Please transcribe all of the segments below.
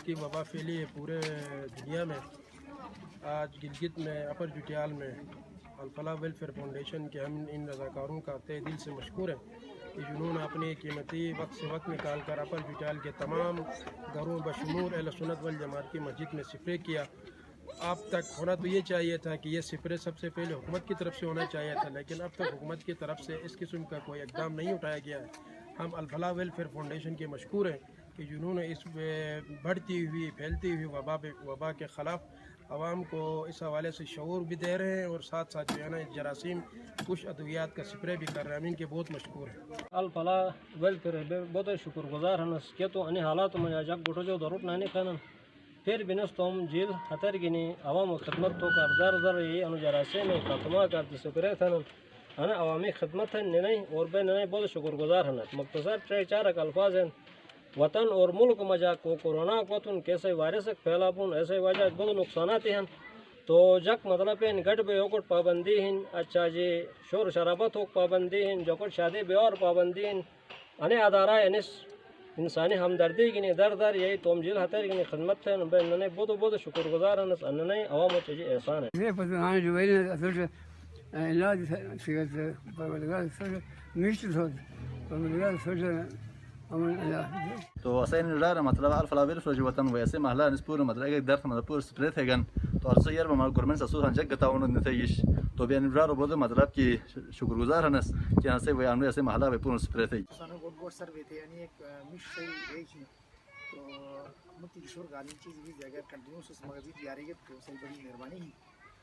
की वबा फैली है पूरे दुनिया में। आज गिलगित में अपर जुटियाल में अल-फलाह वेलफेयर फाउंडेशन के हम इन रज़ाकारों का तहे दिल से मशकूर हैं कि जिन्होंने अपने कीमती वक्त से वक्त निकाल कर अपर जुटियाल के तमाम घरों बशमूल अहले सुन्नत वल जमात की मस्जिद में स्प्रे किया। अब तक होना तो ये चाहिए था कि ये स्प्रे सबसे पहले हुकूमत की तरफ से होना चाहिए था, लेकिन अब तक हुकूमत की तरफ से इस किस्म का कोई इक़दाम नहीं उठाया गया है। हम अल-फलाह वेलफेयर फाउंडेशन के मशकूर हैं कि जिन्होंने इस बढ़ती हुई फैलती हुई वबा के ख़िलाफ़ आवाम को इस हवाले से शऊर भी दे रहे हैं और साथ साथ जो है ना जरासीम कुछ अद्वियात का स्प्रे भी कर रहे हैं। हम इनके बहुत मशकूर हैं। अल-फलाह वेलफेयर बहुत शुक्रगुजार हैं कि तो अन्य हालात में अजक गुटो जो दरुत नानी खानन फिर बिनस्तोम झील हतर गिनी आवाम खिदमत तो कर दर दर ये अनु जरासीम खत्मा कर स्प्रे थन अना अवामी खिदमत है नहीं और बे नहीं बहुत शुक्रगुजार हैं। मुख्तसर चार अल्फाज हैं वतन और मुल्क मजा को कोरोना कोतुन कैसे वायरस फैलापुन ऐसे वजह बहुत नुकसानात हैं तो जक मतलब इन गट बेवकुट पाबंदी हैं। अच्छा जी शोर शराबत हो पाबंदी हैं जकुट शादी ब्याह और पाबंदी हैं अने अदारा अनिस इंसानी हमदर्दी की दर दर यही तोम जिल हतर की खिदमत है ने बहुत बहुत शुक्रगुजार हैं अन्य अवाम चीज़ एहसान है। तो असें निडार मतलब अल-फलाह वेलफेयर जो वतन वैसे महला निस्पूर मतलब एक दर्द मतलब पूर स्प्रे थेगन तो also यार हमारा गवर्नमेंट ससुर हंजक गतावन नतइश तो भी निडार बहुत मतलब कि शुक्रगुजार हनस कि हंसे वे हमने ऐसे महला वे पूर्ण स्प्रे थे सानो गोट सर वे थे यानी एक मिश से वेज तो मुती शोर गाली चीज भी अगर कंटिन्यूस उस मगज़ी जारी है तो सही बड़ी मेहरबानी ही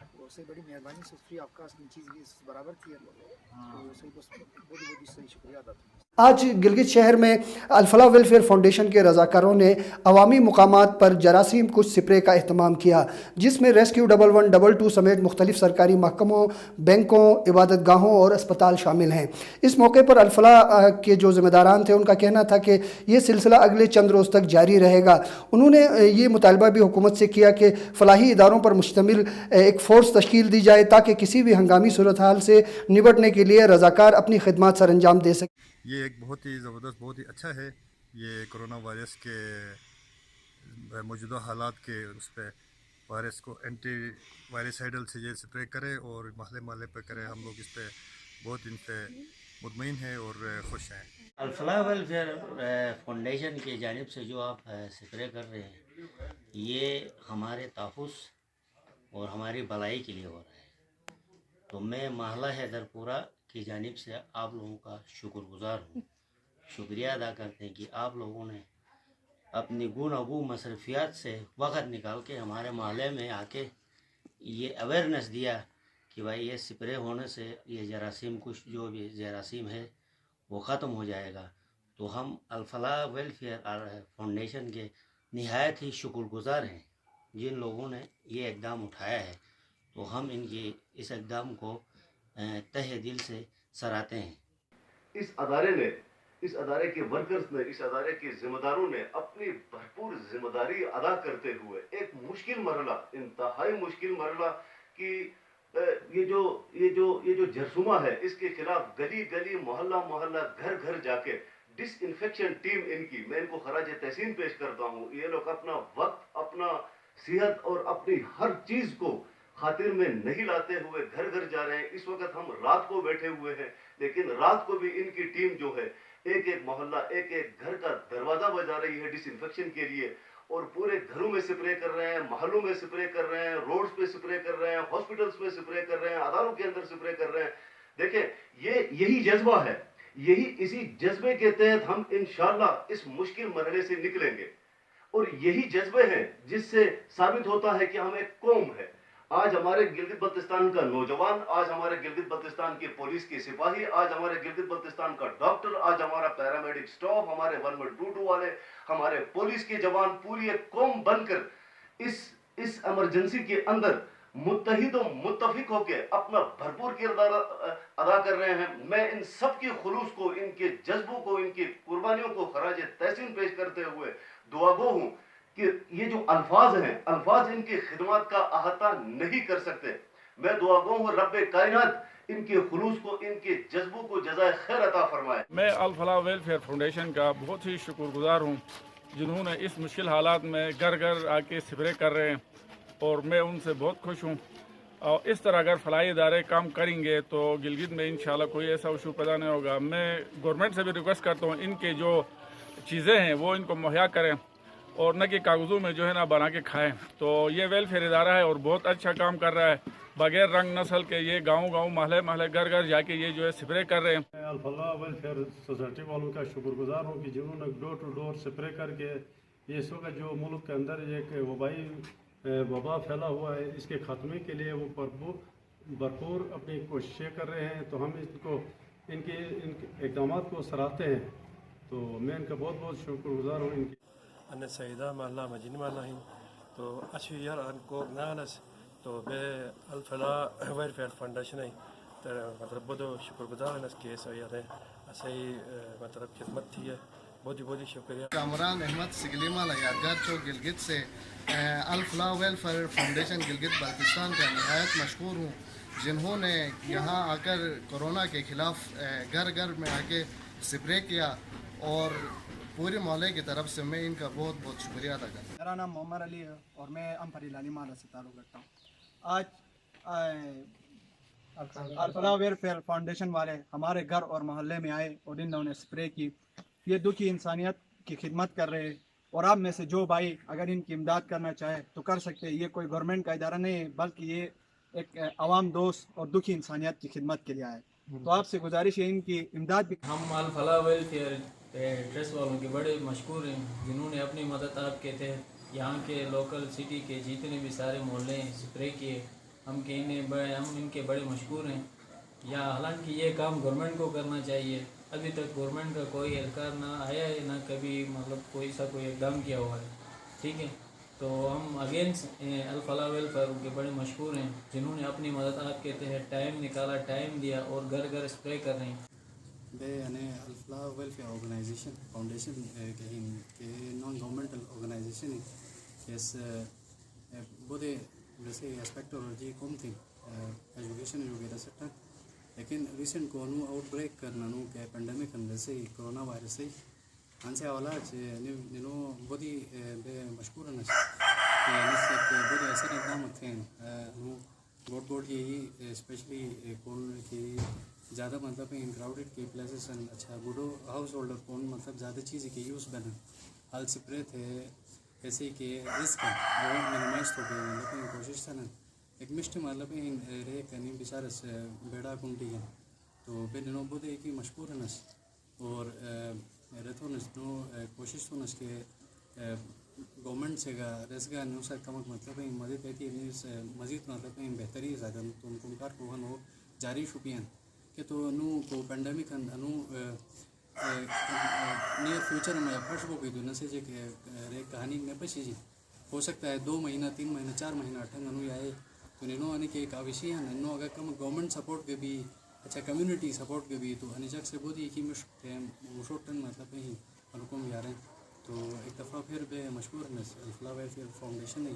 तो सही बड़ी मेहरबानी से फ्री ऑफ कास्ट चीज भी बराबर थी तो सही बस बहुत बहुत सही शुक्रिया अदा। आज गिलगित शहर में अल-फलाह वेलफेयर फाउंडेशन के रज़ाकारों ने अवामी मुकामात पर जरासीम कुछ स्प्रे का अहतमाम किया, जिसमें रेस्क्यू 1112 समेत मुख्तलिफ सरकारी महकमों, बैंकों, इबादत गाहों और अस्पताल शामिल हैं। इस मौके पर अल-फलाह के जो ज़िम्मेदारान थे उनका कहना था कि ये सिलसिला अगले चंद रोज़ तक जारी रहेगा। उन्होंने ये मुतालबा भी हुकूमत से किया कि फलाही इदारों पर मुश्तमिल एक फ़ोर्स तश्कील दी जाए ताकि किसी भी हंगामी सूरत हाल से निपटने के लिए रज़ाकार अपनी खिदमत सर अंजाम दे सकें। ये एक बहुत ही ज़बरदस्त बहुत ही अच्छा है ये कोरोना वायरस के मौजूदा हालात के उस पर वायरस को एंटी वायरसाइडल से ये स्प्रे करें और महल्ले महल्ले पे करें। हम लोग इस पर बहुत इन पे मुतमईन हैं और खुश हैं। अल-फलाह वेलफेयर फाउंडेशन की जानिब से जो आप स्प्रे कर रहे हैं ये हमारे तहफ़्फ़ुज़ और हमारी भलाई के लिए हो रहा है तो मैं महल्ला हैदरपुरा की जानिब से आप लोगों का शुक्रगुजार हूँ। शुक्रिया अदा करते हैं कि आप लोगों ने अपनी गुनगू मसरफियात से वक़्त निकाल के हमारे महल्ले में आके ये अवेयरनेस दिया कि भाई ये स्प्रे होने से ये जरासीम कुछ जो भी जरासीम है वो ख़त्म हो जाएगा। तो हम अल-फलाह वेलफेयर फाउंडेशन के निहायत ही शुक्रगुजार हैं जिन लोगों ने ये इक़दाम उठाया है तो हम इनके इस इक़दाम को तहे दिल से सराहते हैं। इस अदारे के वर्कर्स ने इस अदारे के जिम्मेदारों ने अपनी भरपूर जिम्मेदारी अदा करते हुए एक मुश्किल मरला इंतहाई मुश्किल मरला कि ये जो जरसुमा है इसके खिलाफ गली गली मोहल्ला मोहल्ला घर घर जाके डिसइंफेक्शन टीम इनकी मैं इनको खराज तहसीन पेश करता हूँ। ये लोग अपना वक्त अपना सेहत और अपनी हर चीज को खातिर में नहीं लाते हुए घर घर जा रहे हैं। इस वक्त हम रात को बैठे हुए हैं लेकिन रात को भी इनकी टीम जो है एक एक मोहल्ला एक एक घर का दरवाजा बजा रही है डिसइंफेक्शन के लिए और पूरे घरों में स्प्रे कर रहे हैं, महलों में स्प्रे कर रहे हैं, रोड्स पे स्प्रे कर रहे हैं, हॉस्पिटल्स में स्प्रे कर रहे हैं, अदारों के अंदर स्प्रे कर रहे हैं। देखें यही जज्बा है, इसी जज्बे के तहत हम इंशाअल्लाह इस मुश्किल मरहले से निकलेंगे और यही जज्बे हैं जिससे साबित होता है कि हम एक कौम है। आज हमारे गिलगित बल्तिस्तान का नौजवान, आज हमारे गिलगित बल्तिस्तान की पुलिस के सिपाही, आज हमारे गिलगित बल्तिस्तान का डॉक्टर, आज हमारा पैरामेडिक स्टाफ, हमारे 112 वाले, हमारे पुलिस के जवान पूरी एक कौम बनकर इस इमरजेंसी के अंदर मुत्तहिद और मुत्तफिक होकर अपना भरपूर किरदार अदा कर रहे हैं। मैं इन सब की खुलूस को, इनके जज्बों को, इनकी कुर्बानियों को खराज तहसीन पेश करते हुए दुआगो हूँ कि ये जो अल्फाज हैं, अल्फाज इनकी खिदमत का अहाता नहीं कर सकते। मैं दुआगो हूँ रब्बे कायनात इनके खुलूस को, इनके जज्बों को जज़ाए खैर अता फरमाए। मैं अल-फलाह वेलफेयर फाउंडेशन का बहुत ही शुक्रगुजार हूँ जिन्होंने इस मुश्किल हालात में घर घर आके स्प्रे कर रहे हैं, और मैं उनसे बहुत खुश हूँ। और इस तरह अगर फलाई इदारे काम करेंगे तो गिलगित में इंशाल्लाह कोई ऐसा इशू पैदा नहीं होगा। मैं गवर्नमेंट से भी रिक्वेस्ट करता हूँ, इनके जो चीज़ें हैं वो इनको मुहैया करें, और न कि कागज़ों में जो है ना बना के खाएं। तो ये वेलफेयर इदारा है और बहुत अच्छा काम कर रहा है। बगैर रंग नस्ल के ये गांव महल्ले महल्ले घर घर जाके ये जो है स्प्रे कर रहे हैं। मैं अल-फलाह वेलफेयर सोसाइटी वालों का शुक्रगुजार हूँ कि जिन्होंने डोर टू डोर स्प्रे करके ये इस वक्त जो मुल्क के अंदर एक वबा फैला हुआ है, इसके ख़त्मे के लिए वो भरपूर अपनी कोशिशें कर रहे हैं। तो हम इनके इक़दाम को सराहते हैं। तो मैं इनका बहुत बहुत शुक्रगुजार हूँ। इनकी أنا سيدة مالله مجني مالله تو أشياء أنكو نانس تو بالفلا ويلفير فاونديشن تو مطلب بدو شکر گزار ہیں اس کے سیارے ایسے مطلب خدمت تھی ہے بہت بہت شکریہ. کامران احمد سگلیما یادگار چوک گلگت سے الفلا ویلفیئر فاؤنڈیشن گلگت بلتستان کا نہایت مشکور ہوں، جنہوں نے یہاں آ کر کورونا کے خلاف گھر گھر میں آ کے سپرے کیا، اور پورے محلے کی طرف سے میں ان کا بہت بہت شکریہ ادا کرتا ہوں. میرا نام عمر علی ہے اور میں امپری لالی مالا سے تعلق رکھتا ہوں. آج الفلاح ویلفیئر فاؤنڈیشن والے ہمارے گھر اور محلے میں آئے اور انہوں نے سپرے کی. یہ دکھی انسانیت کی خدمت کر رہے ہیں، اور آپ میں سے جو بھائی اگر ان کی امداد کرنا چاہے تو کر سکتے ہیں. یہ کوئی گورنمنٹ کا ادارہ نہیں ہے، بلکہ یہ ایک عوام دوست اور دکھی انسانیت کی خدمت کے لیے آئے. تو آپ سے گزارش ہے ان کی امداد بھی. ہم الفلاح ویلفیئر ٹرسٹ والوں کے بڑے مشکور ہیں، جنہوں نے اپنی مدد آپ کے تحت یہاں کے لوکل سٹی کے جتنے بھی سارے محلے ہیں سپرے کیے. ہم ان کے بڑے مشکور ہیں. یا حالانکہ یہ کام گورنمنٹ کو کرنا چاہیے، ابھی تک گورنمنٹ کا کوئی اہلکار نہ آیا ہے، نہ کبھی مطلب کوئی اقدام کیا ہوا ہے. ٹھیک ہے، تو ہم اگینسٹ الفلاح ویلفیئر کے بڑے مشکور ہیں، جنہوں نے اپنی مدد آپ کے تحت ٹائم نکالا، ٹائم دیا اور گھر گھر اسپرے کر رہے ہیں. الفلاح ویلفیئر آرگنائزیشن فاؤنڈیشن کے non governmental organisation is both جیسے اسپیکٹ اور جی کم تھی ایجوکیشن وغیرہ سیکٹر، لیکن ریسنٹ کو آؤٹ بریک کرنا کہ پینڈیمک جیسے کرونا وائرس سے ان سے حوالہ نینو بہت ہی بے مشکور ہیں بہت ایسے اقدامات تھے گوٹ یہی اسپیشلی کون کی زیادہ مطلب ان کراؤڈیڈ کی پلیسز ہیں. اچھا بوڑھو ہاؤس ہولڈر کون مطلب زیادہ چیزیں کے یوز بنے ہال سپرے تھے ایسے کہ رسک وہ منیمائز ہو گئے. لیکن کوشش تھا نا ایک مشٹ مطلب رے کنی بچار بیڑا کنٹی ہے تو بے دنوں بہت ایک ہی مشکور ہے نس. اور رہتا ہوں نو کوشش تو نس کہ گورنمنٹ سے گا رس گا نو سر کمک مطلب مدد کہتی ہے مزید مطلب بہتری زیادہ تم کمکار کو ہن وہ جاری شپین کہ تو نو کو پینڈیمک انو نیئر فیوچر میں فرش ہو گئی تو نہ سے کہ کہانی میں پچی جی ہو سکتا ہے 2 مہینہ 3 مہینہ 4 مہینہ ٹھنگ انو آئے تو نینو آنے کے کاوشی ہیں نو اگر کم گورنمنٹ سپورٹ کے بھی اچھا کمیونٹی سپورٹ کے بھی تو انجک سے بہت ہی کی مشق ہے مشوٹن مطلب ہی حکم بھی آ رہے ہیں. تو ایک دفعہ پھر بے مشکور ہے الفلاح ویلفیئر فاؤنڈیشن ہے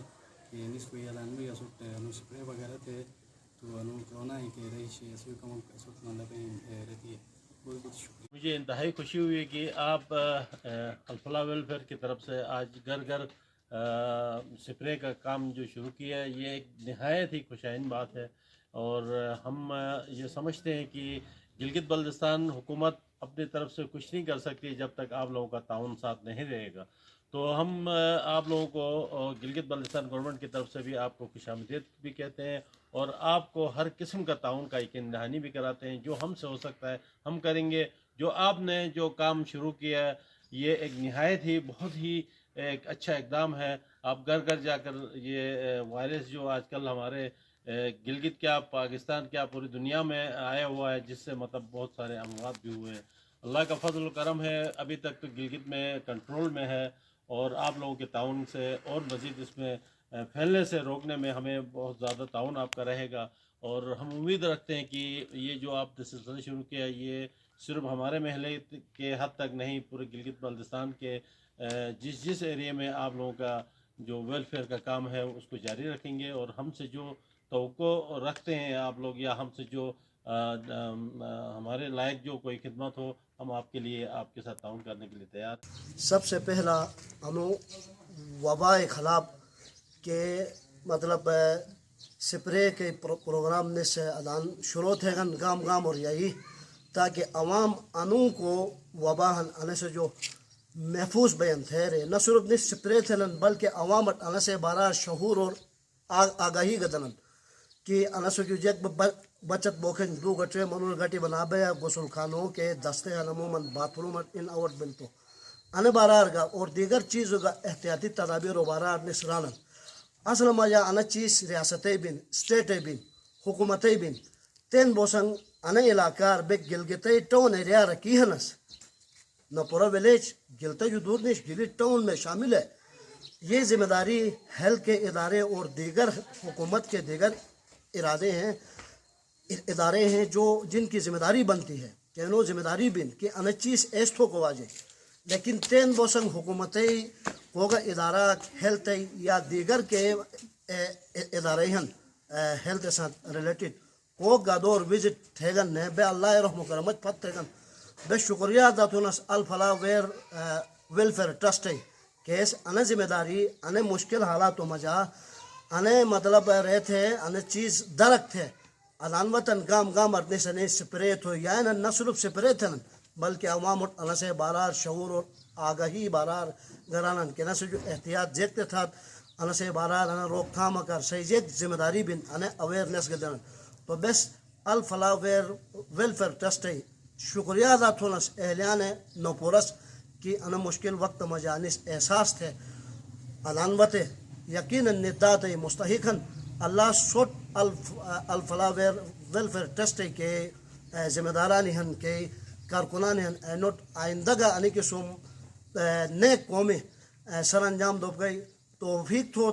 کہ نس کوئی اعلان بھی اسوٹ انو سپرے وغیرہ تھے تو انو کرونا ہے کہ رہی شی ایسی کم اسوٹ مطلب رہتی ہے. بہت بہت شکریہ. مجھے انتہائی خوشی ہوئی کہ آپ الفلاح ویلفیئر کی طرف سے آج گھر گھر سپرے کا کام جو شروع کیا ہے، یہ ایک نہایت ہی خوشائن بات ہے. اور ہم یہ سمجھتے ہیں کہ گلگت بلتستان حکومت اپنی طرف سے کچھ نہیں کر سکتی جب تک آپ لوگوں کا تعاون ساتھ نہیں رہے گا. تو ہم آپ لوگوں کو گلگت بلتستان گورنمنٹ کی طرف سے بھی آپ کو خوش آمدید بھی کہتے ہیں، اور آپ کو ہر قسم کا تعاون کا یقین دہانی بھی کراتے ہیں. جو ہم سے ہو سکتا ہے ہم کریں گے. جو آپ نے جو کام شروع کیا ہے یہ ایک نہایت ہی بہت ہی ایک اچھا اقدام ہے. آپ گھر گھر جا کر یہ وائرس جو آج کل ہمارے گلگت کیا پاکستان کیا پوری دنیا میں آیا ہوا ہے، جس سے مطلب بہت سارے اموات بھی ہوئے ہیں. اللہ کا فضل و کرم ہے ابھی تک تو گلگت میں کنٹرول میں ہے، اور آپ لوگوں کے تعاون سے اور مزید اس میں پھیلنے سے روکنے میں ہمیں بہت زیادہ تعاون آپ کا رہے گا. اور ہم امید رکھتے ہیں کہ یہ جو آپ نے سلسلہ شروع کیا یہ صرف ہمارے محلے کے حد تک نہیں، پورے گلگت بلتستان کے جس ایریے میں آپ لوگوں کا جو ویلفیئر کا کام ہے اس کو جاری رکھیں گے. اور ہم سے جو توقع رکھتے ہیں آپ لوگ، یا ہم سے جو ہمارے لائق جو کوئی خدمت ہو हम आपके लिए आपके साथ ताउन करने के लिए तैयार हैं। सबसे पहला हम वबा खिलाफ के मतलब स्प्रे के प्रोग्राम में से अदान शुरू थे गाम गाम और यही ताकि अवाम अनु को वबा आने से जो महफूज बयान थे रहे न सिर्फ नि स्प्रे थे बल्कि अवाम आने से बारह शहूर और आगाही गदन कि आने से जो जग बचत बोखे दो गटे मनुल गटी बना बे गुसल खानों के दस्ते अमूमन बाथरूम इन आउट बिल तो अने बारार का और दीगर चीज़ों का एहतियाती तदाबीर और बारार निसरान असल मजा अना चीज़ रियासत बिन स्टेट बिन हुकूमत बिन तेन बोसंग अने इलाकार बे गिलगित टाउन एरिया रखी है नस न पूरा विलेज गिलता जो दूर नहीं गिली टाउन में शामिल है। ये जिम्मेदारी हेल्थ के इदारे और दीगर हुकूमत के दीगर इदारे हैं जो जिनकी जिम्मेदारी बनती है कैनो जिम्मेदारी बिन कि अन चीज़ ऐसो को वाजे लेकिन तेन बोसंग हुकूमत होगा इदारा हेल्थ या दीगर के इदारे हैं हेल्थ साथ रिलेटेड को गादोर विजिट थेगन ने बे अल्लाह रहम करमत पत थेगन बे शुक्रिया दातुनस अल फला वेलफेयर ट्रस्ट है केस अने जिम्मेदारी अने मुश्किल हालात मजा अने मतलब रहते अने चीज़ दरक थे अलान वतन गाम गाम अरने से स्प्रे तो या न सिर्फ स्प्रे थे बल्कि अवाम अन से बारार शऊर और आगाही बारार घरान के न से जो एहतियात देखते था अन से बारार अन रोकथाम कर सही जेक जिम्मेदारी बिन अने अवेयरनेस के दिन तो बस अल फला वेलफेयर ट्रस्ट है शुक्रिया अदा थोनस एहलियान नौपुरस कि अन मुश्किल वक्त मजानिस एहसास थे अलानवत यकीन निदात मुस्तहिकन अल्लाह सोट अल फला वेलफेयर ट्रस्ट के जिम्मेदारानी हन के कारकुनानी हन एनोट आइंदगा अने के सोम ने कौमे सर अंजाम दो गई तौफीक थो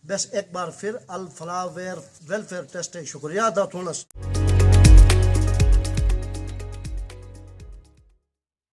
बस एक बार फिर अल फला वेलफेयर ट्रस्ट शुक्रिया अदा थोनस।